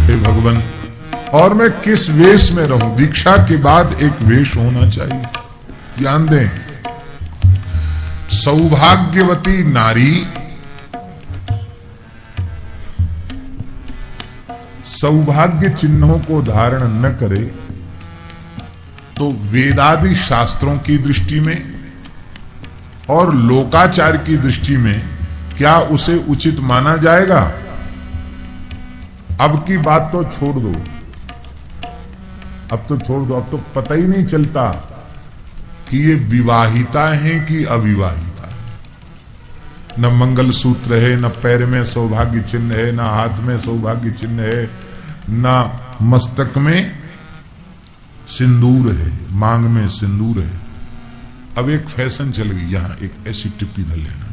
हे भगवान, और मैं किस वेश में रहूं? दीक्षा के बाद एक वेश होना चाहिए। ध्यान दें, सौभाग्यवती नारी सौभाग्य चिन्हों को धारण न करे तो वेदादि शास्त्रों की दृष्टि में और लोकाचार की दृष्टि में क्या उसे उचित माना जाएगा? अब की बात तो छोड़ दो, अब तो छोड़ दो, अब तो पता ही नहीं चलता कि ये विवाहिता है कि अविवाहिता। न मंगल सूत्र है, न पैर में सौभाग्य चिन्ह है, न हाथ में सौभाग्य चिन्ह है, न मस्तक में सिंदूर है, मांग में सिंदूर है। अब एक फैशन चल गई, यहां एक ऐसी टिप्पी धर लेना।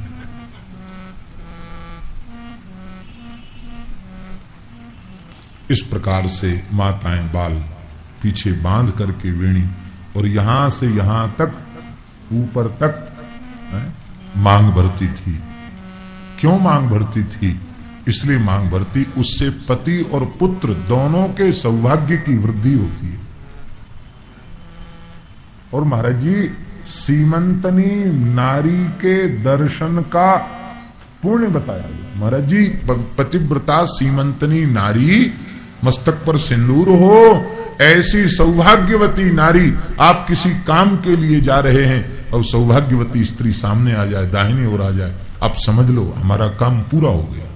इस प्रकार से माताएं बाल पीछे बांध करके वेणी और यहां से यहां तक ऊपर तक मांग भरती थी। क्यों मांग भरती थी? इसलिए मांग भरती, उससे पति और पुत्र दोनों के सौभाग्य की वृद्धि होती है। और महाराज जी, सीमंतनी नारी के दर्शन का पुण्य बताया गया। महाराज जी, पतिव्रता सीमंतनी नारी, मस्तक पर सिंदूर हो, ऐसी सौभाग्यवती नारी। आप किसी काम के लिए जा रहे हैं और सौभाग्यवती स्त्री सामने आ जाए, दाहिनी ओर आ जाए, आप समझ लो हमारा काम पूरा हो गया।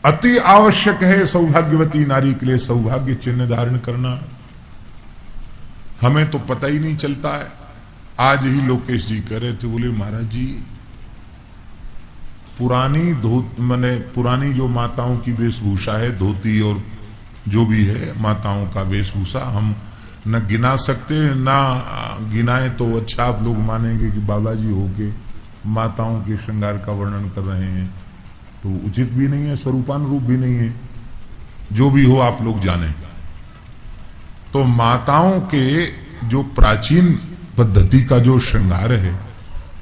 अति आवश्यक है सौभाग्यवती नारी के लिए सौभाग्य चिन्ह धारण करना। हमें तो पता ही नहीं चलता है। आज ही लोकेश जी कह रहे थे, बोले महाराज जी, पुरानी जो माताओं की वेशभूषा है, धोती और जो भी है माताओं का वेशभूषा, हम न गिना सकते, ना गिनाए तो अच्छा आप लोग मानेंगे कि बाबा जी होके माताओं के श्रृंगार का वर्णन कर रहे हैं, तो उचित भी नहीं है, स्वरूपानुरूप भी नहीं है। जो भी हो आप लोग जाने। तो माताओं के जो प्राचीन पद्धति का जो श्रृंगार है,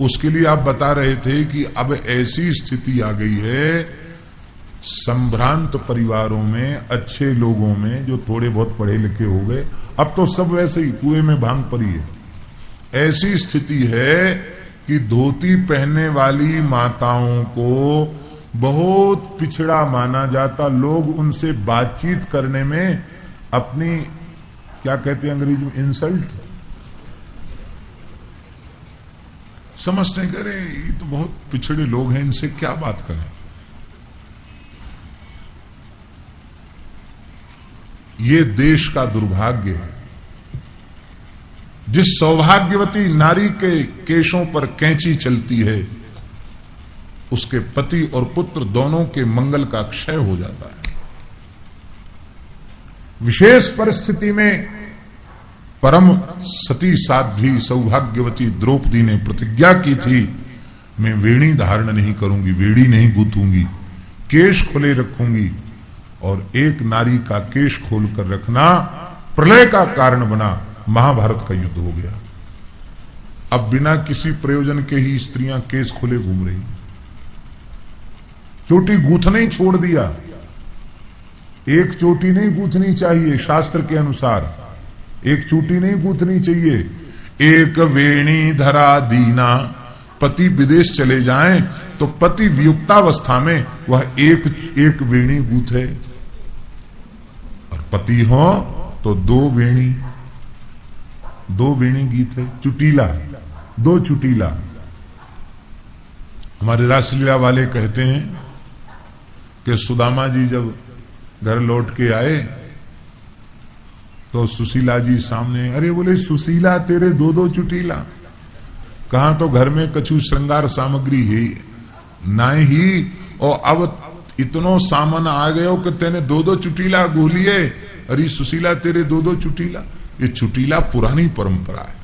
उसके लिए आप बता रहे थे कि अब ऐसी स्थिति आ गई है संभ्रांत परिवारों में, अच्छे लोगों में, जो थोड़े बहुत पढ़े लिखे हो गए, अब तो सब वैसे ही कुएं में भांग पड़ी है। ऐसी स्थिति है कि धोती पहनने वाली माताओं को बहुत पिछड़ा माना जाता। लोग उनसे बातचीत करने में अपनी, क्या कहते हैं अंग्रेजी में, इंसल्ट समझते हैं। करे ये तो बहुत पिछड़े लोग हैं, इनसे क्या बात करें। ये देश का दुर्भाग्य है। जिस सौभाग्यवती नारी के केशों पर कैंची चलती है, उसके पति और पुत्र दोनों के मंगल का क्षय हो जाता है। विशेष परिस्थिति में परम सती साध्वी सौभाग्यवती द्रौपदी ने प्रतिज्ञा की थी, मैं वेणी धारण नहीं करूंगी, वेणी नहीं गूंथूंगी, केश खुले रखूंगी। और एक नारी का केश खोलकर रखना प्रलय का कारण बना, महाभारत का युद्ध हो गया। अब बिना किसी प्रयोजन के ही स्त्रियां केश खुले घूम रही, चोटी गूंथना ही छोड़ दिया। एक चोटी नहीं गूंथनी चाहिए, शास्त्र के अनुसार एक चोटी नहीं गूंथनी चाहिए। एक वेणी धरा दीना, पति विदेश चले जाएं तो पति वियुक्तावस्था में वह एक वेणी गूंथे, और पति हो तो दो वेणी गीथे, चुटीला, दो चुटीला। हमारे रासलीला वाले कहते हैं कि सुदामा जी जब घर लौट के आए तो सुशीला जी सामने, अरे बोले सुशीला तेरे दो दो चुटीला, कहां तो घर में कछु श्रृंगार सामग्री है ना ही, और अब इतनो सामान आ गयो कि तेने दो दो चुटीला गोलिए। अरे सुशीला तेरे दो दो चुटीला, ये चुटीला पुरानी परंपरा है।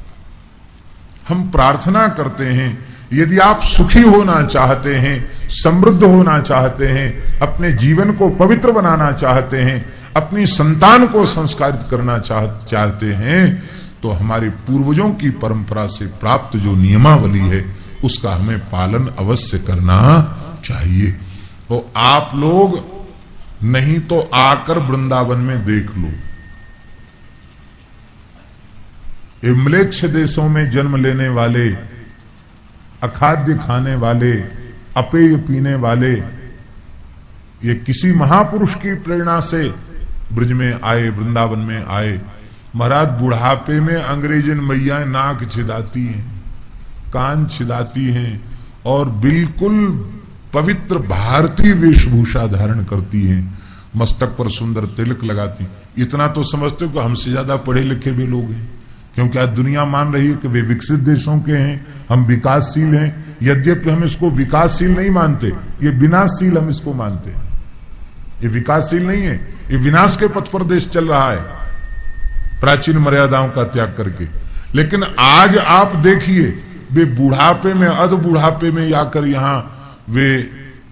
हम प्रार्थना करते हैं, यदि आप सुखी होना चाहते हैं, समृद्ध होना चाहते हैं, अपने जीवन को पवित्र बनाना चाहते हैं, अपनी संतान को संस्कारित करना चाहते हैं, तो हमारे पूर्वजों की परंपरा से प्राप्त जो नियमावली है उसका हमें पालन अवश्य करना चाहिए। तो आप लोग नहीं तो आकर वृंदावन में देख लो। ये म्लेच्छ देशों में जन्म लेने वाले, अखाद्य खाने वाले, अपेय पीने वाले, ये किसी महापुरुष की प्रेरणा से ब्रज में आए, वृंदावन में आए। महाराज बुढ़ापे में अंग्रेजन मैया नाक छिदाती हैं, कान छिदाती हैं और बिल्कुल पवित्र भारतीय वेशभूषा धारण करती हैं, मस्तक पर सुंदर तिलक लगाती। इतना तो समझते हो कि हमसे ज्यादा पढ़े लिखे भी लोग हैं, क्योंकि आज दुनिया मान रही है कि वे विकसित देशों के हैं, हम विकासशील हैं। यद्यपि हम इसको विकासशील नहीं मानते, ये विनाशशील हम इसको मानते हैं। ये विकासशील नहीं है, ये विनाश के पथ पर देश चल रहा है, प्राचीन मर्यादाओं का त्याग करके। लेकिन आज आप देखिए, वे बुढ़ापे में, अध बुढ़ापे में आकर यहां वे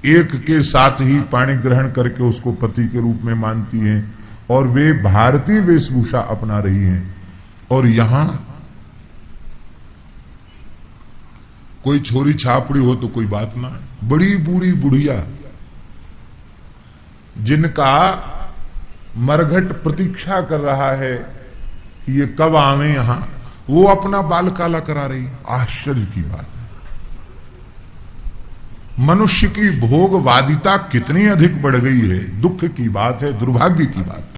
एक के साथ ही पाणी ग्रहण करके उसको पति के रूप में मानती हैं और वे भारतीय वेशभूषा अपना रही हैं। और यहां कोई छोरी छापड़ी हो तो कोई बात ना, बड़ी बूढ़ी बुढ़िया जिनका मरघट प्रतीक्षा कर रहा है कि ये कब आवे यहां, वो अपना बाल काला करा रही। आश्चर्य की बात है। मनुष्य की भोगवादिता कितनी अधिक बढ़ गई है, दुख की बात है, दुर्भाग्य की बात है।